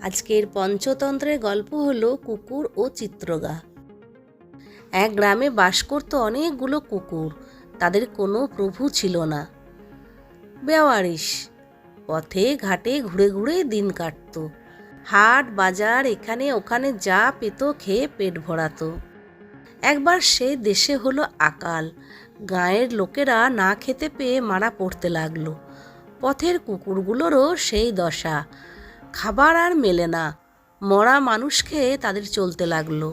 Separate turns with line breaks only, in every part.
আজকের পঞ্চতন্ত্রের গল্প হলো কুকুর ও চিত্রগা। এক গ্রামে বাস করত অনেকগুলো কুকুর। তাদের কোনো প্রভু ছিল না, বেওয়ারিশ। পথে ঘাটে ঘুরে ঘুরে দিন কাটত। হাট বাজার এখানে ওখানে যা পেত খেয়ে পেট ভরাতো। একবার সেই দেশে হলো আকাল। গাঁয়ের লোকেরা না খেতে পেয়ে মারা পড়তে লাগলো। পথের কুকুরগুলোরও সেই দশা। খাবার আর মেলে না, মরা মানুষ খেয়ে তাদের চলতে লাগলো।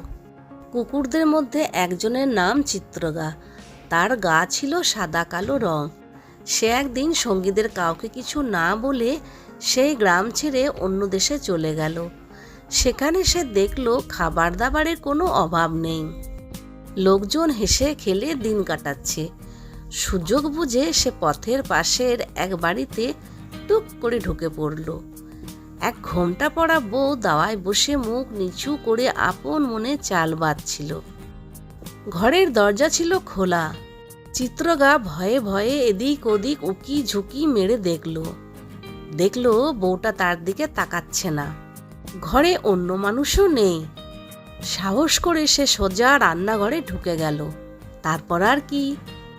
কুকুরদের মধ্যে একজনের নাম চিত্রগা। তার গা ছিল সাদা কালো রং। সে একদিন সঙ্গীদের কাউকে কিছু না বলে সেই গ্রাম ছেড়ে অন্য দেশে চলে গেল। সেখানে সে দেখলো খাবার দাবারের কোনো অভাব নেই। লোকজন হেসে খেলে দিন কাটাচ্ছে। সুযোগ বুঝে সে পথের পাশের এক বাড়িতে টুক করে ঢুকে পড়ল। এক ঘোমটা পড়া বউ দাওয়ায় বসে মুখ নিচু করে আপন মনে চাল বাঁধছিল। ঘরের দরজা ছিল খোলা। চিত্রগা ভয়ে ভয়ে এদিক ওদিক উকি ঝুঁকি মেরে দেখলো বউটা তার দিকে তাকাচ্ছে না। ঘরে অন্য মানুষও নেই। সাহস করে সে সোজা রান্নাঘরে ঢুকে গেল। তারপর আর কি,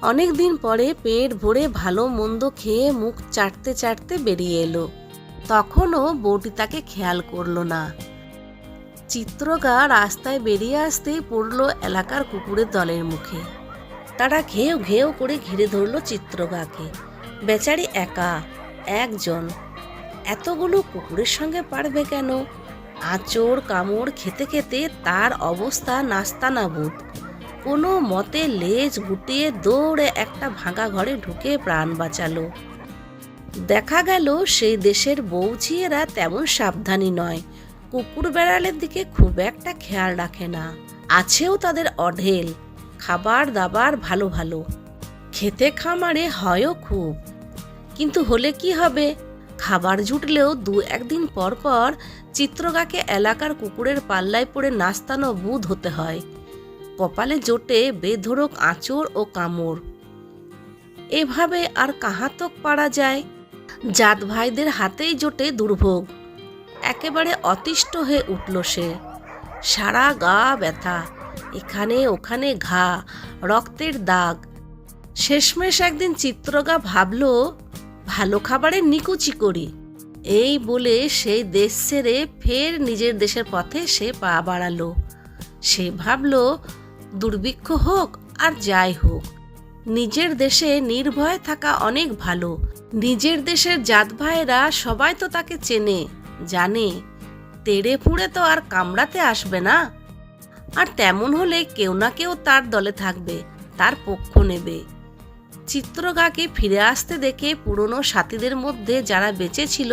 অনেকদিন পরে পেট ভরে ভালো মন্দ খেয়ে মুখ চাটতে চাটতে বেরিয়ে এলো। তখনও বউটি তাকে খেয়াল করলো না। চিত্রগা রাস্তায় বেরিয়ে আসতেই পড়ল এলাকার কুকুরের দলের মুখে। তারা ঘেউ ঘেউ করে ঘিরে ধরলো চিত্রগাকে। বেচারি একা, একজন। এতগুলো কুকুরের সঙ্গে পারবে কেন? আঁচড় কামড় খেতে খেতে তার অবস্থা নাস্তানাবুদ। কোনো মতে লেজ গুটিয়ে দৌড়ে একটা ভাঙা ঘরে ঢুকে প্রাণ বাঁচালো। দেখা গেল সেই দেশের বউঝিয়েরা তেমন সাবধানী নয়। কুকুর বেড়ালের দিকে খুব একটা খেয়াল রাখে না। আছেও তাদের অঢেল। খাবার দাবার ভালো ভালো, খেতে খামারে হয়ও খুব। কিন্তু হলে কি হবে, খাবার জুটলেও দু একদিন পর পর চিত্রগাকে এলাকার কুকুরের পাল্লায় পড়ে নাস্তানো বুধ হতে হয়। কপালে জোটে বেধড়ক আঁচড় ও কামড়। এভাবে আর কাহাতক পারা যায়? জাত ভাইদের হাতেই জোটে দুর্ভোগ। একেবারে অতিষ্ঠ হয়ে উঠল সে। সারা গা ব্যথা, এখানে ওখানে ঘা, রক্তের দাগ। শেষমেশ একদিন চিত্রগা ভাবল, ভালো খাবারের নিকুচি করি। এই বলে সেই দেশ ছেড়ে ফের নিজের দেশের পথে সে পা বাড়ালো। সে ভাবল, দুর্ভিক্ষ হোক আর যাই হোক, নিজের দেশে নির্ভয়ে থাকা অনেক ভালো। নিজের দেশের জাত ভাইয়েরা সবাই তো তাকে চেনে জানে। তেড়ে ফুঁড়ে তো আর কামড়াতে আসবে না। আর তেমন হলে কেউ না কেউ তার দলে থাকবে, তার পক্ষ নেবে। চিত্রগাকে ফিরে আসতে দেখে পুরনো সাথীদের মধ্যে যারা বেঁচে ছিল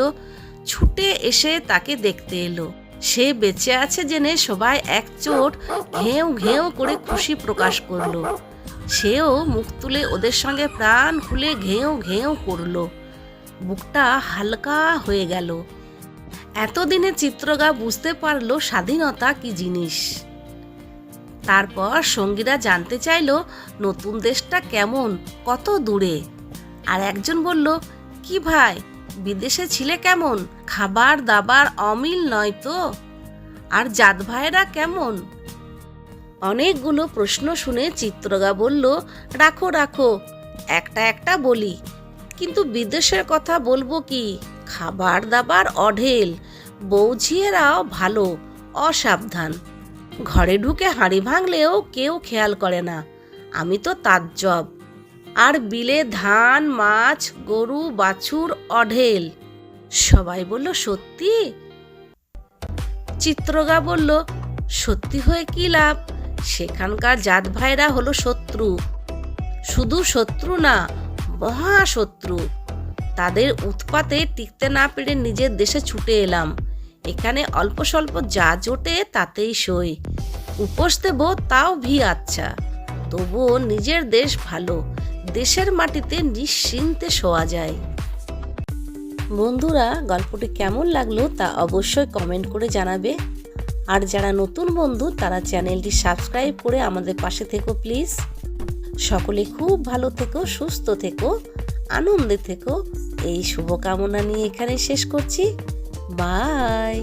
ছুটে এসে তাকে দেখতে এলো। সে বেঁচে আছে জেনে সবাই একচোট ঘেউ ঘেউ করে খুশি প্রকাশ করলো। সেও মুখ তুলে ওদের সঙ্গে প্রাণ খুলে ঘেউ ঘেউ করলো। বুকটা হালকা হয়ে গেল। এতদিনে চিত্রগা বুঝতে পারলো স্বাধীনতা কি জিনিস। তারপর সঙ্গীরা জানতে চাইল নতুন দেশটা কেমন, কত দূরে। আর একজন বলল, কি ভাই, বিদেশে ছিলে কেমন? খাবার দাবার অমিল নয় তো? আর জাত ভাইয়েরা কেমন? অনেকগুলো প্রশ্ন শুনে চিত্রগা বলল, রাখো রাখো, একটা একটা বলি। কিন্তু বিদেশের কথা বলবো কি? খাবার দাবার অঢেল, বউঝিয়েরাও ভালো, অসাবধান। ঘরে ঢুকে হাঁড়ি ভাঙলেও কেউ খেয়াল করে না। আমি তো তাজ্জব। আর বিলে ধান মাছ গরু বাছুর অঢেল। সবাই বলল, সত্যি? চিত্রগা বলল, সত্যি হয়ে কি লাভ? সেখানকার জাত ভাইরা হলো শত্রু। শুধু শত্রু না, মহাশত্রু। তাদের উৎপাতে টিকতে না পেরে নিজের দেশে ছুটে এলাম। এখানে অল্প স্বল্প যা জোটে তাতেই সই। উপোস দেব তাও ভি আচ্ছা। তবুও নিজের দেশ ভালো। দেশের মাটিতে নিশ্চিন্তে শোয়া যায়। বন্ধুরা, গল্পটি কেমন লাগলো তা অবশ্যই কমেন্ট করে জানাবে। আর যারা নতুন বন্ধু তারা চ্যানেলটি সাবস্ক্রাইব করে আমাদের পাশে থেকো প্লিজ। সকলে খুব ভালো থেকো, সুস্থ থেকো, আনন্দে থেকো, এই শুভকামনা নিয়ে এখানে শেষ করছি। বাই।